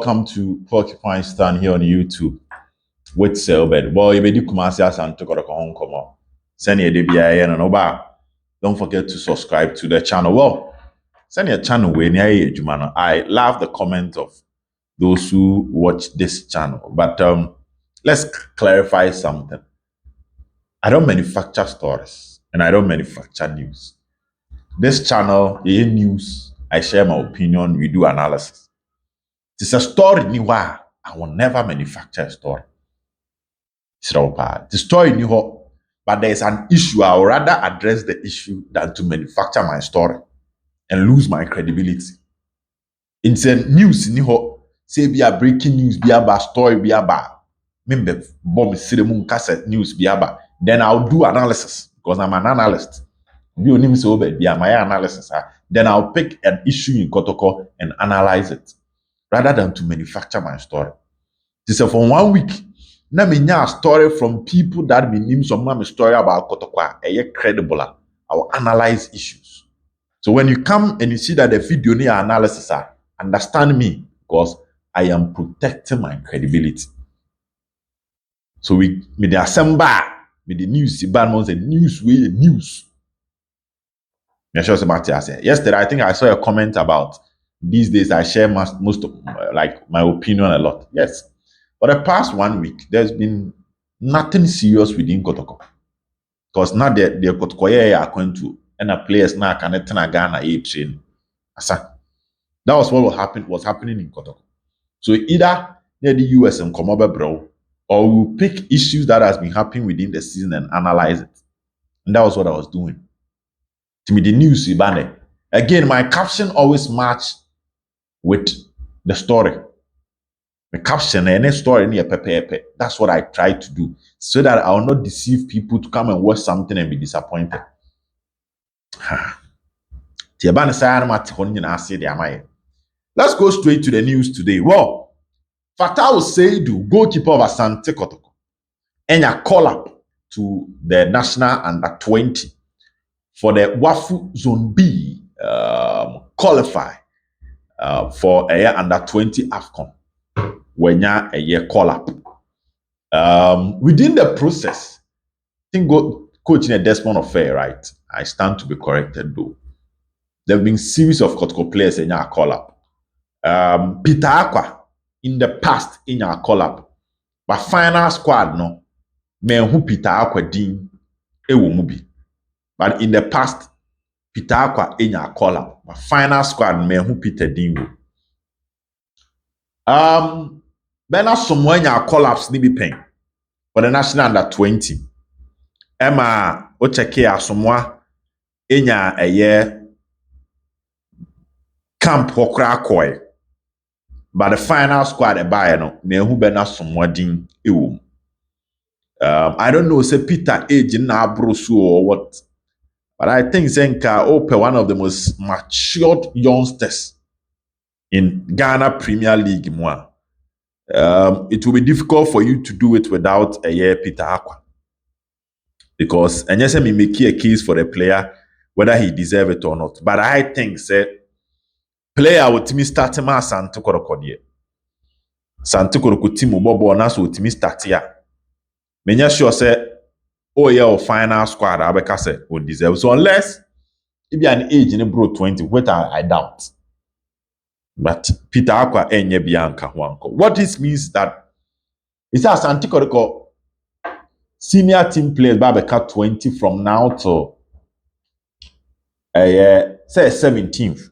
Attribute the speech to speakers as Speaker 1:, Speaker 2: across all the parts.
Speaker 1: welcome to Porcupine Stand here on YouTube with Selbed. Well, you may do Kumasi ASANTE Kotoko Hong Kong. Send your DBI and over. Don't forget to subscribe to the channel. Well, send your channel when I love the comment of those who watch this channel. But let's clarify something. I don't manufacture stories and I don't manufacture news. This channel, news, I share my opinion, we do analysis. It's a story new. I will never manufacture a story. The story new, but there's an issue. I would rather address the issue than to manufacture my story and lose my credibility. It's a news new. Say be a breaking news, be a story, be a member bomb cassette news, be a. Then I'll do analysis because I'm an analyst. Be my analysis. Then I'll pick an issue in Kotoko and analyze it, rather than to manufacture my story. This is for 1 week. Now me a story from people that me name some story about Kotoko. Credible. I will analyze issues. So when you come and you see that the video near analysis, understand me because I am protecting my credibility. So we the assemble with the news, the news way the news. Yesterday, I think I saw a comment about these days I share most of like my opinion a lot. Yes. For the past 1 week, there's been nothing serious within Kotoko. Because now the Kotoko are going to and a players now can Ghana train. That was what was happening in Kotoko. So either near the US and Komobe bro, or we'll pick issues that has been happening within the season and analyze it. And that was what I was doing. To me, the news, again, my caption always match with the story. The caption and a story near pepe. That's what I try to do, so that I will not deceive people to come and watch something and be disappointed. Let's go straight to the news today. Well, Fatal Seidu, goalkeeper of Asante Kotoko, and a call up to the national under 20 for the Wafu Zone B qualify for a year under 20 AFCON when you a year call up. Within the process, I think coaching a Desmond Affair, right? I stand to be corrected though. There have been series of Kotoko players in your call up. Peter Acquah in the past in your call up, but final squad no, men who Peter Acquah din ewo mubi. But in the past, Peter Acquah in your call up, but final squad men who Peter Dingo. Bena someone your collapse ni be paying for the national under 20. Emma Ocheke someone in a year camp hokra koi. But the final squad a buy no me who bena someone din ewo. I don't know say Peter age na brosu or what. But I think Zenka Ope, one of the most matured youngsters in Ghana Premier League. It will be difficult for you to do it without a year Peter Acquah. Because and yes, me make a case for the player, whether he deserves it or not. But I think say player with me start ma ASANTE Kotoko die. ASANTE Kotoko team bobo na so with me start here. Menya sure say oh yeah, or final squad Abeka say would deserve. So unless if you an age in bro 20, what I doubt. But Peter Acquah enye bianca wanko. What this means that it's ASANTE Kotoko senior team players Babeka 20 from now to say 17th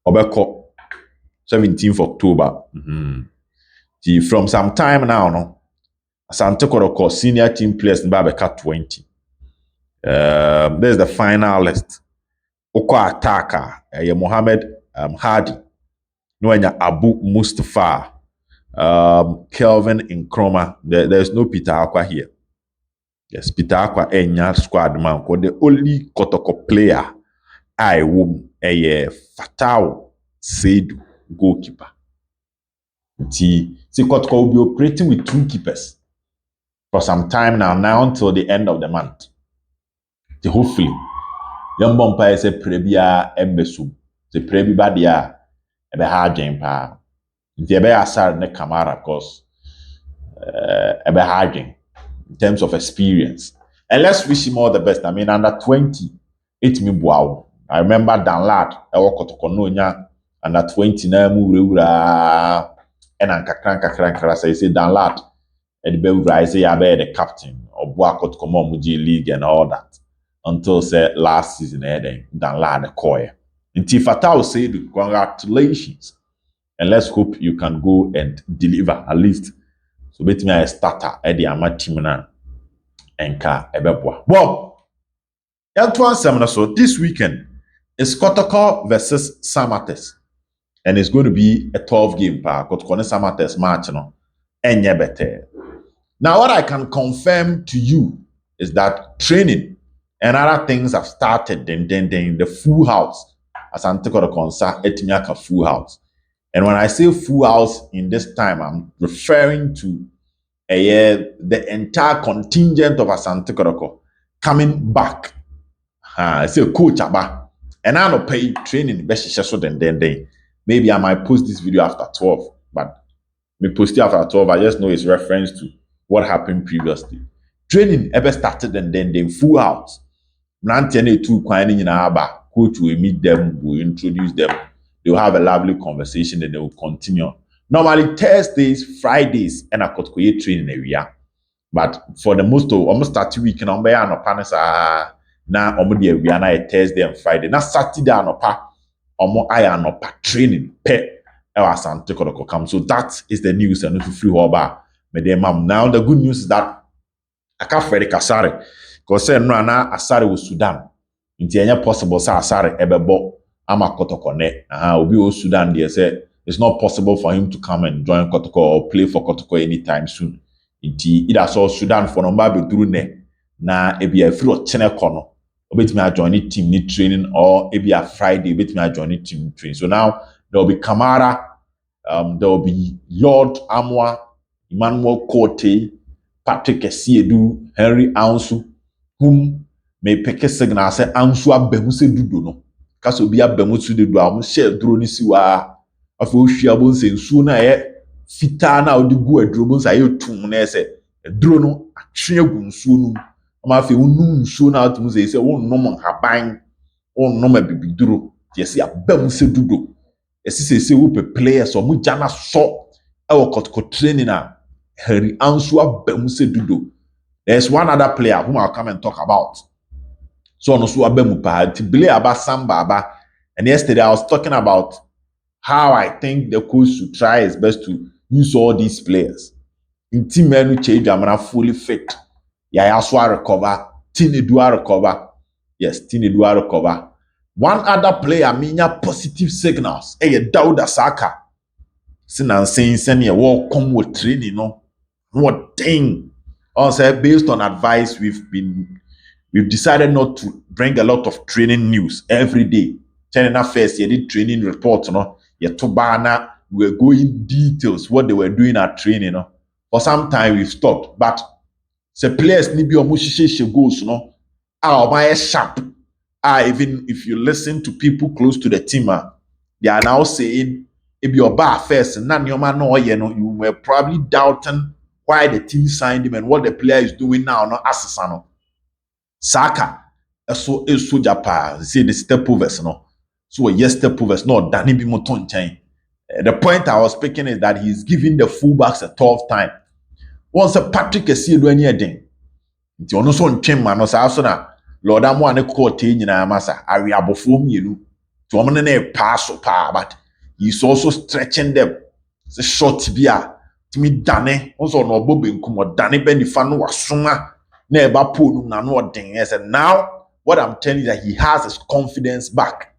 Speaker 1: Obeko 17th October. From some time now, no. ASANTE Kotoko senior team players in Babeka 20. There's the final list. Oko attacker, Mohammed Hardy, Nwenya Abu Mustafa, Kelvin Nkrumah. There's no Peter Acquah here. Yes, Peter Acquah enya squad man. The only Kotoko player I wom a Fatal Seidu goalkeeper. See, Kotoko will be operating with 2 keepers for some time now until the end of the month. Hopefully, young bumpire say prebia embesu. The prebi badia ebe ha adwen pa. nti ebe asar ne Kamara because ebe harding in terms of experience. And let's wish him all the best. I mean, under 20, it me wow. I remember Dan Lad, ewo Kotoko Nonya, under 20 na mu wura and kakran say Dan Lad, and be wura say ya be the captain of Kotoko Momuji League and all that. Until say last season then Dan Lad koye. Nti Fatau said congratulations. And let's hope you can go and deliver at least. So bet me a starter at the ama team na enka ebeboa. Well, so this weekend is Kotoko versus Samates. And it's going to be a 12-game par. Kotoko Samates match, no. Enye better. Now, what I can confirm to you is that training and other things have started. Then the full house. ASANTE Kotoko etimiaka full house. And when I say full house in this time, I'm referring to the entire contingent of ASANTE Kotoko coming back. I say coach aba. And I don't pay training best so then. Maybe I might post this video after 12, but me post it after 12. I just know it's reference to what happened previously. Training ever started and then full house. Nantiene two quine in Aba. Coach will meet them, will introduce them. They'll have a lovely conversation and they will continue. Normally Thursdays, Fridays, and I could create training area. But for the most of almost start week and on no panes na omo we are na Thursday and Friday. Na Saturday anopa omo aya anopa training pe ewa ASANTE Kotoko come. So that is the news and if free hoba me dem mam. Now the good news is that I can't Freddy Kasare because say no na Asare was Sudan. Nti enya possible say Asare ebebo ama Kotoko ne. Obi o Sudan there say it's not possible for him to come and join Kotoko or play for Kotoko anytime soon. Nti ida so Sudan for number be through ne na ebi a free ochene kono obetimi a join team ni training or ebi a Friday obetimi a join team training. So now there will be Kamara, there will be Lord Amwa, Emmanuel Kote, Patrick Esiedu, Henry Ansu, whom may pick a signal say Ansu abemu se dudo no. Kaso bi abemu se dudo a mo share duro ni siwa afo hwia bo nse nsu na fita na odi gu aduro bo nsa tum na ese aduro no atwe agu nsuo no ama afi wonu nsuo na atum se wonnom haban wonnom abibiduro yesi abam se dudo esi se wo pe players o mu jana so e wo Kotoko training na Harry Ansu abam se dudo. There's one other player whom I'll come and talk about. So no so abam pa tibile aba samba aba. And yesterday I was talking about how I think the coach should try his best to use all these players. In team menu change, I'm fully fit. Yeah, I recover. Tinedua recover. Yes, Tinedua recover. One other player, minya positive signals. Dauda Saka. Sinan saying send a walk come with training, no. What thing? Also, based on advice, we've decided not to bring a lot of training news every day. China first, you did training reports, no. Yetobana, we were going details what they were doing at training. No? For some time we've stopped, but the players need be omushishe goals, no. Our sharp. Even if you listen to people close to the team, they are now saying if you're bar first, none your man no, you know, you were probably doubting why the team signed him and what the player is doing now, no Asasano. Saka, so Japa, say the step overs, no. So yes, step overs, no, Danny Bimoton chain. The point I was speaking is that he's giving the fullbacks a tough time. Once a Patrick Esiedu anything, it's almost on chain man, no sa Lord I'm one court in massa, I will abofum you. To woman a pass or power, but he's also stretching them. It's a short beer. To me, Danny, also no bobbing come or Danny Benny fan was sooner. Never put no thing. And now, what I'm telling you that he has his confidence back.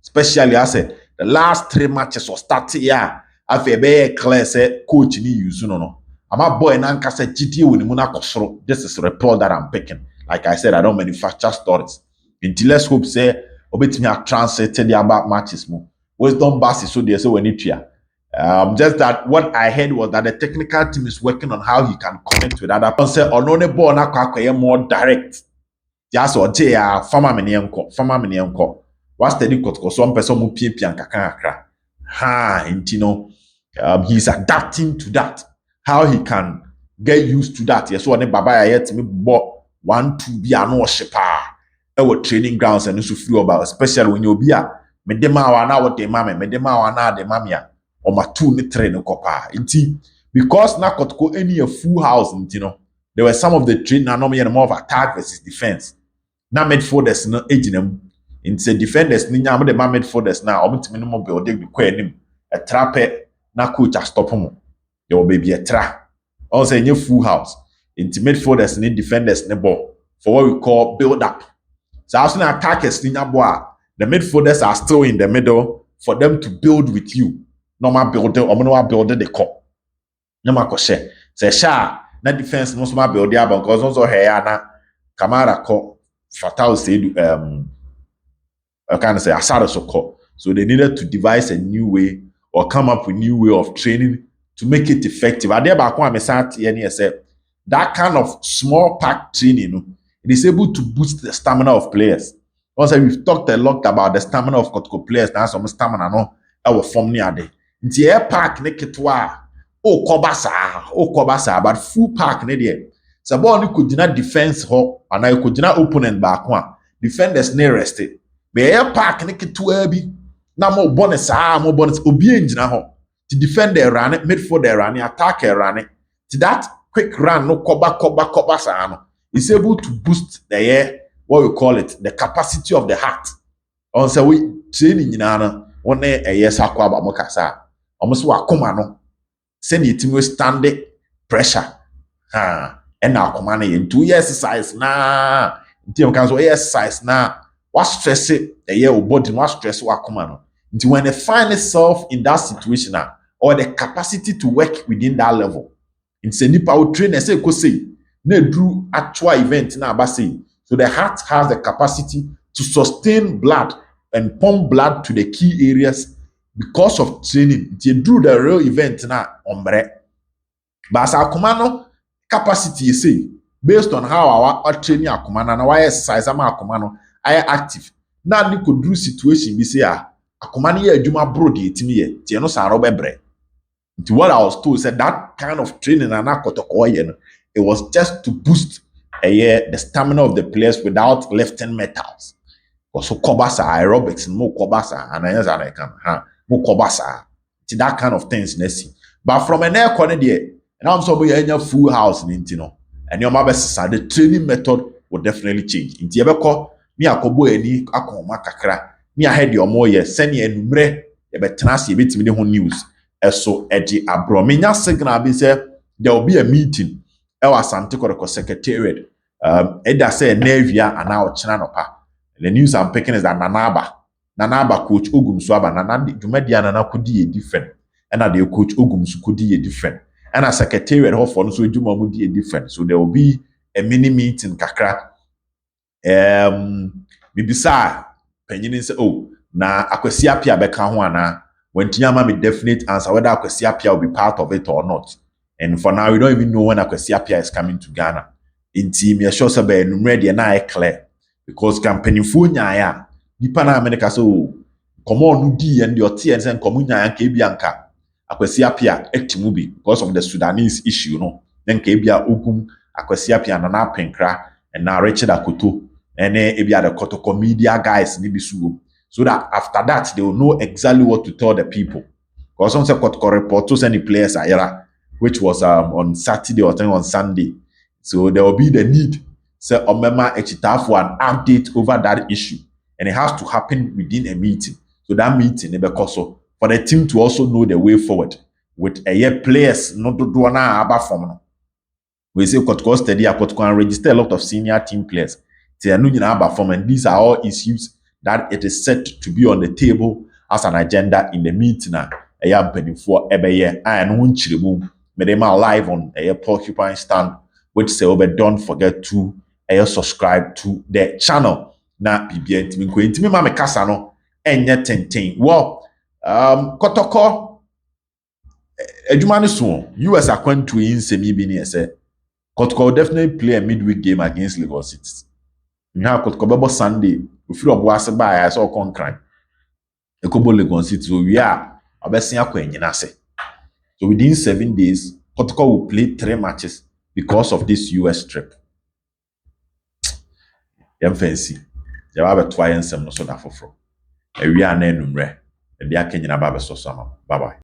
Speaker 1: Especially, I said, the last 3 matches was started here. I feel very clear, say, coach, ni use no. I'm a boy, and I said, GT with the This is a report that I'm picking. Like I said, I don't manufacture stories. Until let's hope, say, obey me, I translated the about matches more. Wisdom basis, so they say, when it's here. Just that what I heard was that the technical team is working on how he can connect with other people. Say, on the ball, na more direct. Just or farmer many uncle. What's the Kotoko? Some person mu pie kakra. Ha, intino. He's adapting to that. How he can get used to that. Yes, one baba yet me bo 1-2 be no shepa. Our training grounds and so feel about, especially when you be a me dem awa na what de mame, me dem awa na de mamia or ma 2 ni 3 no kopa. Inti because na Kotoko any a full house, you know. There were some of the training and more of attack versus defense. Na midfielders no aging into defenders ni nya de midfielders na omuntimi no mo build the kwa anim a trapper na coach a stop mo there will be a tra also in your full house into midfielders ni defenders ni ball for what we call build up. So as na attackers ni nya boa, the midfielders are still in the middle for them to build with you. Normal builder omo build the call na makoshe say sha na defense no so ma build ya because also here na Kamara call Fatal said I can't say Asada Soko. So they needed to devise a new way or come up with a new way of training to make it effective. And there back when I said that kind of small pack training, it is able to boost the stamina of players. Also, we've talked a lot about the stamina of Kotoko players. Now some stamina no our form near day. Into air park neketwa kobasa but full park ne there. So ball could not defense ho and I could not opponent back one. Defenders near rested. Be park ne ketewa bi na mo bonus obi engina ho to defend the run midfield the run attack the run to that quick run no koba saa no is able to boost the what we call it the capacity of the heart on say we training nyina no one sakwa ba mo kasa omo so akoma no send it to stand pressure and now akoma no 2 years exercise na nti can so exercise na what stress it your body what stress what come on. Until when they find itself in that situation or the capacity to work within that level, it's a nipa will train and say na do actual event na abasi. So the heart has the capacity to sustain blood and pump blood to the key areas because of training. They do the real event na ombre. But as akumano capacity you say based on how our training akumano na why exercise ama akumano I active. Now you could do situation we say akoma ne adwuma bro de etimi ye tie no sa robebre. Nti what I was told said that kind of training and Kotoko no it was just to boost the stamina of the players without lifting metals. So kobasa aerobics mo kobasa and I can mo kobasa. Ti that kind of things nesi. But from an air corner there and I'm so be full house in no and your mabesa the training method will definitely change. Nti ebeko me akobo ani akoma kakra me ahead your more ye send ye numre ye betena se ye betimi de ho news eso edi abro me nya signal be say there will be a meeting e was ASANTE Kotoko secretariat either say na awia ana o chena no pa. The news I'm picking is that nanaba coach Ogumsu aba nana dwumadi anana kodi ye different and the coach Ogumsu kodi ye different and a secretariat ho for no so dwuma mu di different. So there will be a mini meeting kakra bibisa panyini say oh na Akwasi Appiah beka ho ana wantiama me definite answer whether Akwasi Appiah will be part of it or not. And for now we don't even know when Akwasi Appiah is coming to Ghana. In team ya sure say be enumere de na clear because campaignfo nyaaya nipa na America so come on no di and your tie and say come nyaaya ka bia nka Akwasi Appiah etimu bi because of the Sudanese issue no then ka bia okum Akwasi Appiah na penkra and now Richard Akoto and then the Kotoko media guys so that after that they will know exactly what to tell the people. Because some say Kotoko reporters and the players are here, which was on Saturday or on Sunday. So there will be the need say Omema Echita for an update over that issue. And it has to happen within a meeting. So that meeting because for the team to also know the way forward with a year players not to do an form. We say Kotoko steady Kotoko and register a lot of senior team players. And these are all issues that it is set to be on the table as an agenda in the meeting. I am penny for every year. I am one live on a porcupine stand, which say, don't forget to subscribe to the channel. Na PBN team going to me, Mama Casano, and yet 10. Well, Kotoko, Ejumani soon, US are going to in semi bini say, Kotoko will definitely play a midweek game against Lagos City. Now Kotoko Sunday, if you are by I saw concrete. Ekobo Lagos City, so we are obesia Acquah nyina se. So within 7 days, Kotoko will play 3 matches because of this US trip. Yɛn fancy. Yɛba abɛtoa yɛn nsɛm no so da foforɔ. Awia na enumere. Ɛde aka nyina ba abɛsɔ so ama. Bye bye.